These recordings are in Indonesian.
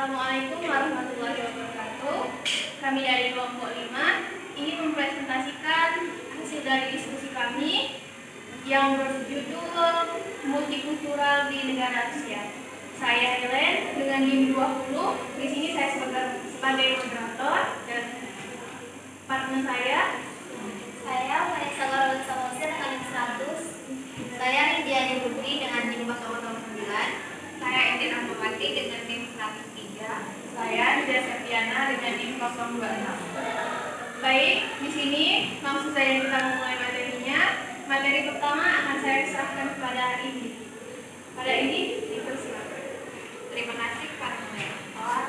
Assalamualaikum warahmatullahi wabarakatuh. Kami dari kelompok 5 ingin mempresentasikan hasil dari diskusi kami yang berjudul Multikultural di Negara Rusia. Saya Helen dengan NIM 20. Di sini saya sebagai moderator dan partner saya Vanessa Gorol Samosir dengan NIM 100. Saya Indiani Putri dengan NIM 009. Saya Edin Amawati dengan NIM 103. Saya Nida Septiana dengan NIM 026. Baik, di sini langsung saja kita mulai materinya. Materi pertama akan saya serahkan kepada Indi. Pada Indi, dipersilakan. Terima kasih Pak Moderator.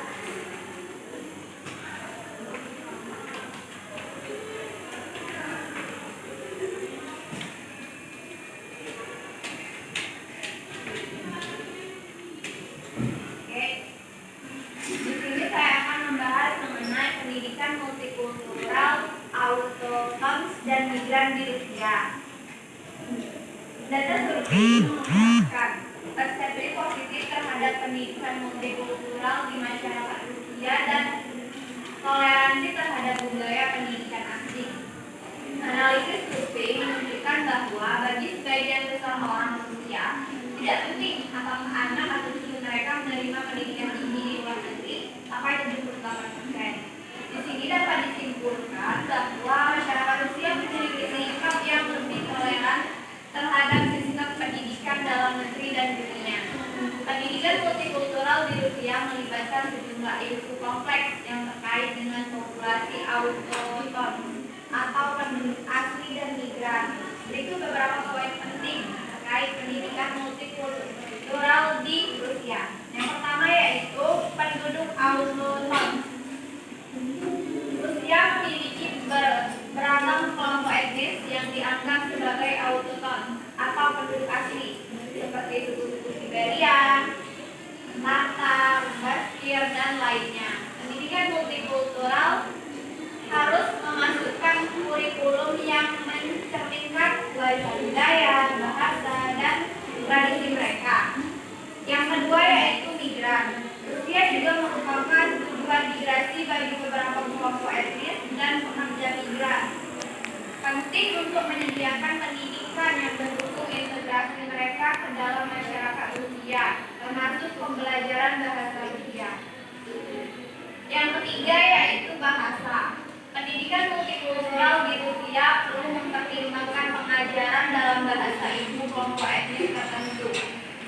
Di sini saya akan membahas mengenai pendidikan multikultural, autochtons dan migran di Rusia. Data survei menunjukkan persepsi positif terhadap pendidikan multikultural di masyarakat Rusia dan toleransi terhadap budaya pendidikan asing. Analisis survei menunjukkan bahwa bagi sebagian besar orang Rusia tidak penting apakah anak atau cucu mereka menerima pendidikan tinggi di luar negeri sampai 78%. Di sini dapat disimpulkan bahwa masyarakat Rusia memiliki sikap yang lebih toleran terhadap sistem pendidikan dalam negeri dan dunia. Pendidikan multikultural di Rusia melibatkan sejumlah isu kompleks yang terkait dengan populasi autochton atau penduduk asli dan migran. Berikut beberapa poin penting terkait pendidikan multikultural di Rusia. Yang pertama yaitu penduduk autochton. Rusia memiliki beragam kelompok etnis yang dianggap sebagai autochton atau penduduk asli, seperti suku-suku Siberia, Tatar, Bashkir, dan lainnya. Pendidikan multikultural harus memasukkan kurikulum yang mencerminkan warisan budaya, bahasa, dan tradisi mereka. Yang kedua yaitu migran. Rusia juga merupakan tujuan migrasi bagi beberapa kelompok etnis dan pekerja migran. Penting untuk menyediakan pendidikan yang mendukung integrasi mereka ke dalam masyarakat Rusia, termasuk pembelajaran bahasa Rusia. Yang ketiga yaitu bahasa. Pendidikan multikultural di Rusia perlu mempertimbangkan pengajaran dalam bahasa ibu kelompok etnis tertentu,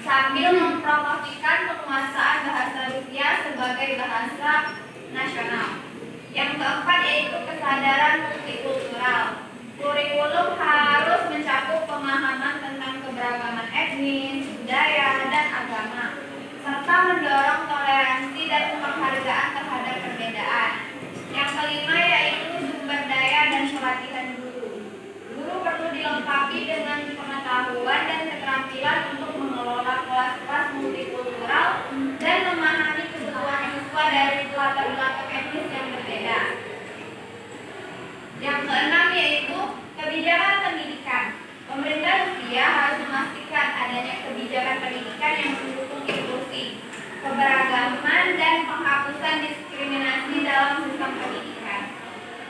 sambil mempromosikan penguasaan bahasa Rusia sebagai bahasa nasional. Yang keempat yaitu kesadaran multikultural. Kurikulum harus mencakup pemahaman tentang keberagaman etnis, budaya, dan agama, serta mendorong toleransi dan penghargaan terhadap perbedaan. Yang kelima yaitu sumber daya dan pelatihan guru. Guru perlu dilengkapi dengan pengetahuan dan keterampilan untuk mengelola kelas-kelas multikultural dan memahami kebutuhan siswa dari latar belakang etnis yang berbeda. Yang keenam yaitu kebijakan pendidikan. Pemerintah Rusia harus memastikan adanya kebijakan pendidikan yang mendukung inklusi, keberagaman, dan penghapusan diskriminasi dalam sistem pendidikan.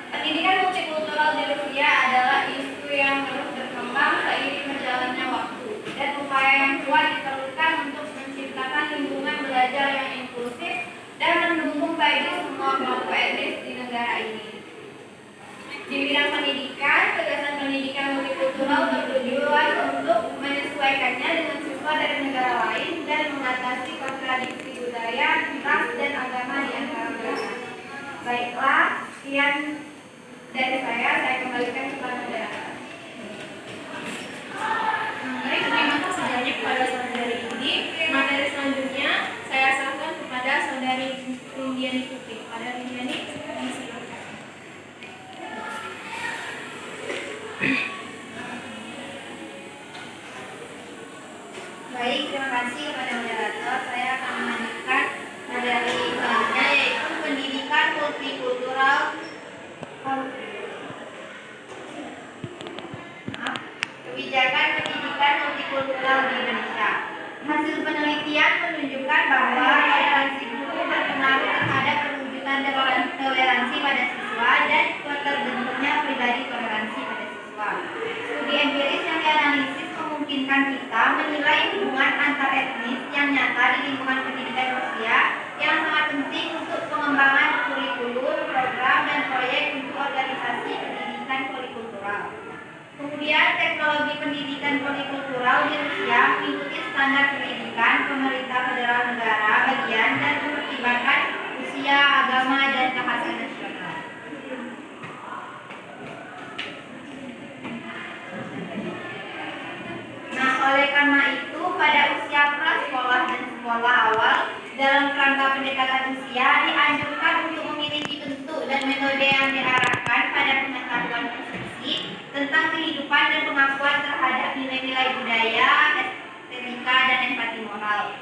Pendidikan multikultural di Rusia adalah isu yang terus berkembang seiring berjalannya waktu, dan upaya yang kuat diperlukan untuk menciptakan lingkungan belajar yang inklusif dan mendukung bagi semua kelompok etnis di negara ini. Di bidang pendidikan, gagasan pendidikan multikultural bertujuan untuk menyesuaikannya dengan siswa dari negara lain dan mengatasi kontradiksi budaya, ras, dan agama di antara mereka. Baiklah, sekian dari saya kembalikan kepada moderator. Baik, terima kasih banyak kepada saudari Indi. Materi selanjutnya saya serahkan kepada saudari Indiani Putri. Pada Indiani, silakan. Baik, terima kasih kepada moderator. Saya akan melanjutkan materi selanjutnya yaitu pendidikan multikultural. Kebijakan pendidikan multikultural di Indonesia. di lingkungan pendidikan Rusia yang sangat penting untuk pengembangan kurikulum, program, dan proyek untuk organisasi pendidikan polikultural. Kemudian teknologi pendidikan polikultural di Rusia mengikuti standar pendidikan pemerintah federal negara bagian dan mempertimbangkan usia, agama, dan kekhasan nasional. Nah, oleh karena itu pada usia prasekolah dan sekolah awal dalam kerangka pendekatan usia dianjurkan untuk memiliki bentuk dan metode yang diarahkan pada pengetahuan persepsi tentang kehidupan dan pengakuan terhadap nilai-nilai budaya, estetika, dan empati moral.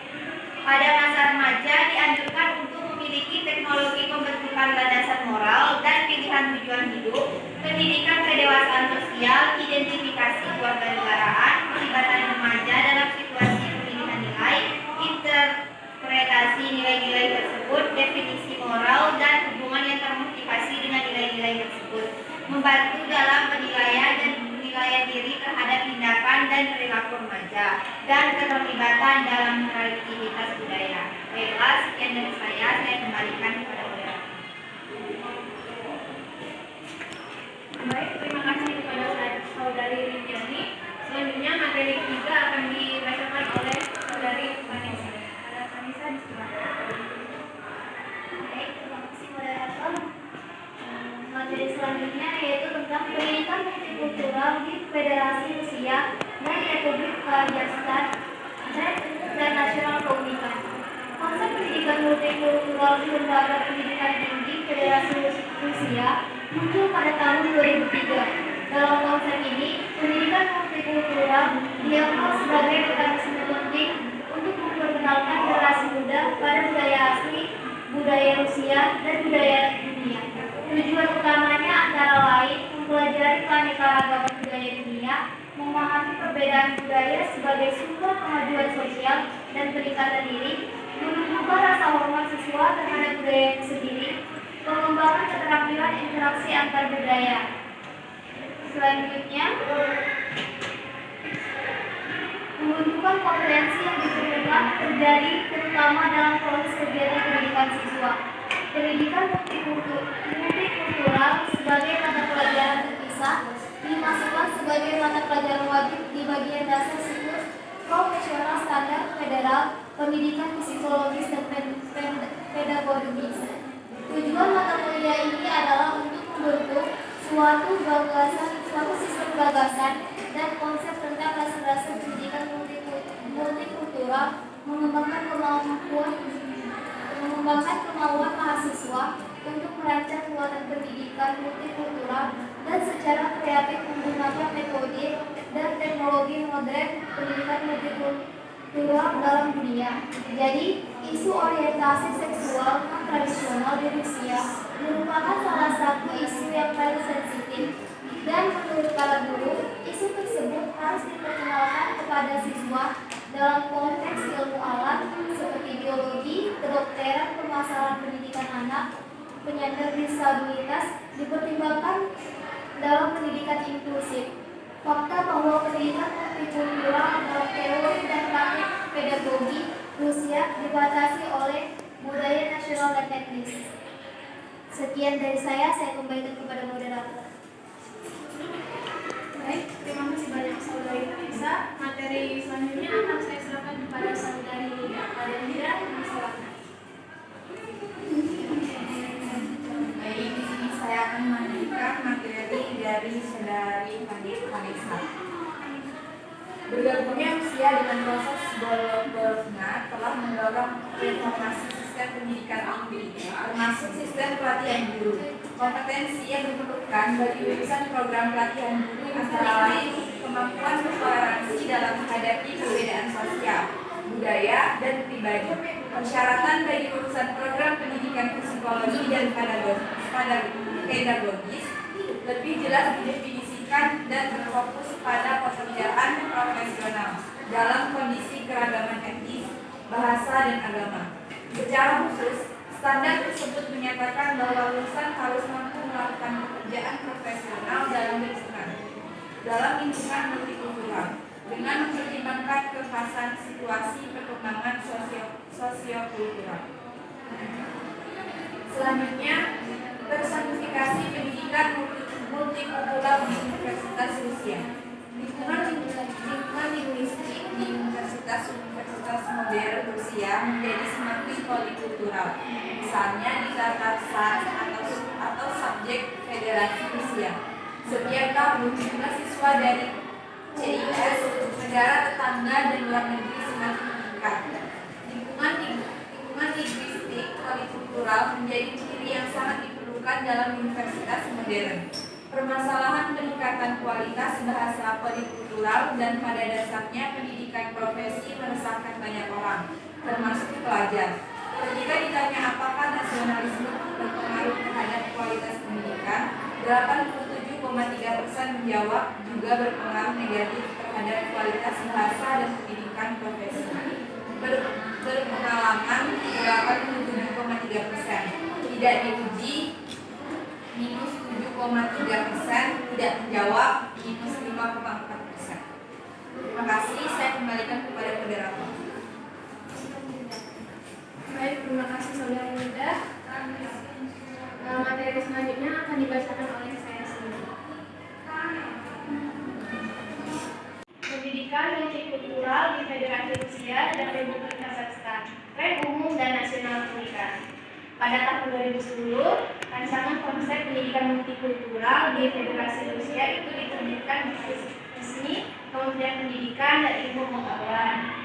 Pada masa remaja dianjurkan untuk memiliki teknologi pembentukan landasan moral dan pilihan tujuan hidup, pendidikan kedewasaan sosial, identifikasi kewarganegaraan, pelibatan remaja dalam situasi pemilihan nilai, interpretasi nilai-nilai tersebut, definisi moral, dan hubungan yang termotivasi dengan nilai-nilai tersebut, membantu dalam penilaian dan penilaian diri terhadap tindakan dan perilaku remaja, dan keterlibatan dalam kreativitas budaya. Baiklah, sekian dari saya kembalikan kepada Moderator. Baik, terima kasih kepada saudari Rinjani. Selanjutnya materi ketiga akan dibacakan oleh saudari Vanessa. Ada Vanessa di sebelah. Baik, terima kasih moderator. Materi selanjutnya yaitu tentang pendidikan multikultural di Federasi Rusia dan Republik Kazakhstan dan Nasional Komunikan. Konsep pendidikan multikultural di Lembaga Pendidikan Tinggi Federasi Rusia muncul pada tahun 2003. Dalam konsep ini, pendidikan multikultural dianggap sebagai mekanisme penting untuk memperkenalkan generasi muda pada budaya asli, budaya Rusia, dan budaya dunia. Tujuan utamanya antara lain mempelajari keanekaragaman budaya dunia, memahami perbedaan budaya sebagai sumber kemajuan sosial dan peningkatan diri, menumbuhkan rasa hormat siswa terhadap budaya sendiri, pengembangan keterampilan interaksi antar budaya. Selanjutnya, pembentukan kompetensi yang diperlukan terjadi terutama dalam proses kegiatan pendidikan siswa. Pendidikan multikultural sebagai mata pelajaran terpisah dimasukkan sebagai mata pelajaran wajib di bagian dasar siklus profesional standar federal pendidikan psikologis dan pedagogis. Tujuan mata kuliah ini adalah untuk membentuk suatu sistem gagasan dan konsep tentang dasar-dasar pendidikan multikultural, mengembangkan kemauan mahasiswa untuk merancang kegiatan pendidikan multikultural dan secara kreatif menggunakan metode dan teknologi modern pendidikan multikultural dalam dunia. Jadi, isu orientasi seksual non-tradisional di Rusia merupakan salah satu isu yang paling sensitif, dan menurut para guru, isu tersebut harus diperkenalkan kepada siswa dalam konteks ilmu alat seperti biologi, kedokteran, permasalahan pendidikan anak, penyandang disabilitas dipertimbangkan dalam pendidikan inklusif. Fakta bahwa pendidikan multikultural adalah teori dan praktik pedagogi Rusia dibatasi oleh budaya nasional dan etnis. Sekian dari saya kembalikan kepada moderator. Baik, terima kasih banyak saudari Vanessa. Materi selanjutnya akan saya serahkan kepada saudari Adendira. Silakan. Baik, di sini saya akan memberikan materi dari saudari Vanessa. Bergabungnya Rusia dengan proses Bologna telah mendorong reformasi sistem pendidikan Amerika, termasuk sistem pelatihan guru. Kompetensi yang diperlukan bagi lulusan program pelatihan guru antara lain kemampuan bertoleransi dalam menghadapi perbedaan sosial, budaya, dan pribadi. Persyaratan bagi lulusan program pendidikan psikologi dan pedagogis lebih jelas didefinisikan dan berfokus pada pekerjaan profesional dalam kondisi keragaman etnis, bahasa, dan agama. Secara khusus, standar tersebut menyatakan bahwa lulusan harus mampu melakukan pekerjaan profesional dalam lingkungan multikultural. dengan mempertimbangkan kekhasan situasi perkembangan sosiokultural. Selanjutnya, personifikasi pendidikan multikultural di Universitas Rusia. Lingkungan linguistik di Universitas modern Rusia menjadi semakin polikultural. Misalnya di Tatarstan atau subjek Federasi Rusia. Setiap tahun jumlah siswa dari CIS, negara tetangga dan luar negeri semakin meningkat. Lingkungan linguistik polikultural menjadi ciri yang sangat diperlukan dalam universitas modern. Permasalahan peningkatan kualitas bahasa polikultural dan pada dasarnya pendidikan profesi meresahkan banyak orang, termasuk pelajar. Ketika ditanya apakah nasionalisme berpengaruh terhadap kualitas pendidikan, 87,3% menjawab juga berpengaruh negatif terhadap kualitas bahasa dan pendidikan profesi. Berpengalaman 87,3%, tidak diuji minus 7,3%, tidak menjawab minus 5,4%. Terima kasih, saya kembalikan kepada moderator. Baik, terima kasih Saudara Yuda. Materi selanjutnya akan dibacakan oleh saya sendiri. Pendidikan multikultural di Federasi Rusia dan Republik Kazakhstan, tren umum dan nasional pendidikan. Pada tahun 2010, rancangan konsep pendidikan multikultural di Federasi Rusia itu diterbitkan resmi Kementerian Pendidikan dan Ilmu Pengetahuan.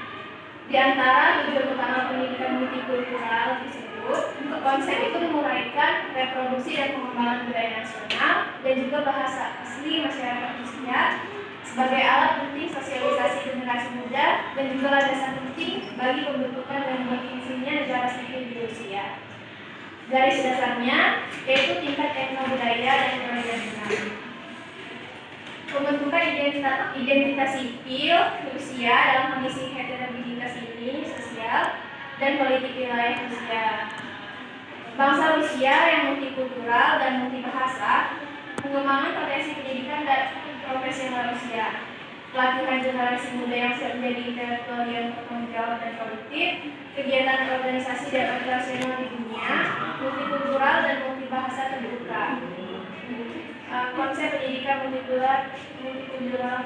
Di antara tujuan utama pendidikan multikultural tersebut, konsep itu menguraikan reproduksi dan pengembangan budaya nasional dan juga bahasa asli masyarakat Rusia sebagai alat penting sosialisasi generasi muda dan juga landasan penting bagi pembentukan dan definisinya negara sipil di Rusia. Garis dasarnya yaitu tingkat etnobudaya dan kewarganegaraan. Pembentukan identitas sipil Rusia dalam kondisi heterogenitas ini sosial dan politik wilayah Rusia. Bangsa Rusia yang multikultural dan multibahasa, pengembangan potensi pendidikan dan profesional Rusia, pelatihan generasi muda yang siap menjadi intelektual yang bertanggung jawab dan produktif, kegiatan organisasi dan operasional di dunia, multikultural dan multibahasa terbuka. Konsep pendidikan multikultural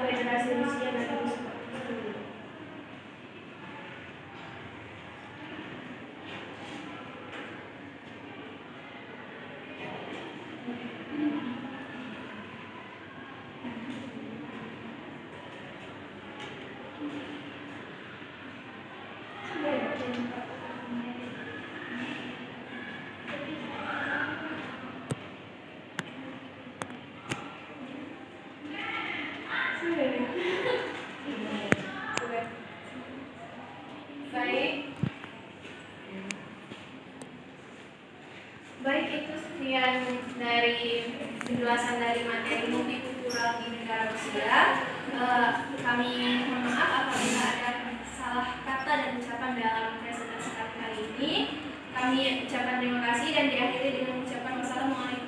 Federasi Rusia dan Rusia. Baik, itu sekian dari penjelasan dari materi multikultural di negara Rusia. Kami mohon maaf apabila ada salah kata dan ucapan dalam presentasi kami hari ini. Kami ucapkan terima kasih dan diakhiri dengan ucapan wassalamualaikum